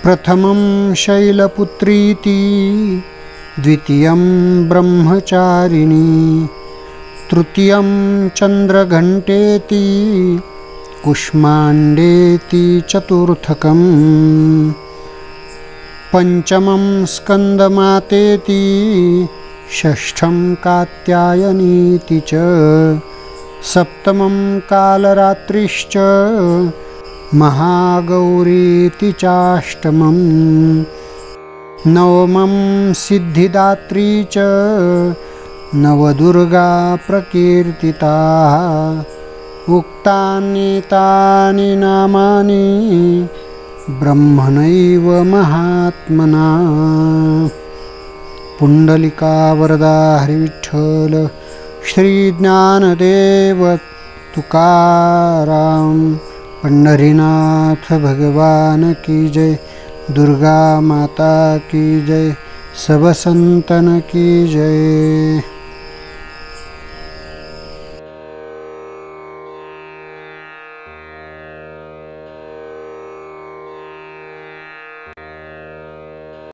प्रथमं शैलपुत्रीति द्वितीयं ब्रह्मचारिणी तृतीयं चन्द्रघण्टेति कुष्माण्डेति चतुर्थकं पंचमं स्कन्दमातेति षष्ठं कात्यायनीति च सप्तमं कालरात्रिश्च महागौरीति चाष्टमं नवमं सिद्धिदात्री च नवदुर्गा प्रकीर्तिताः उक्तान्येतानि नामानि ब्रह्मणैव महात्मना। पुंडलिका वरदा हरिविठ्ठल श्री ज्ञानदेव तुकाराम पंढरीनाथ भगवान की जय। दुर्गा माता की जय। सब संतन की जय।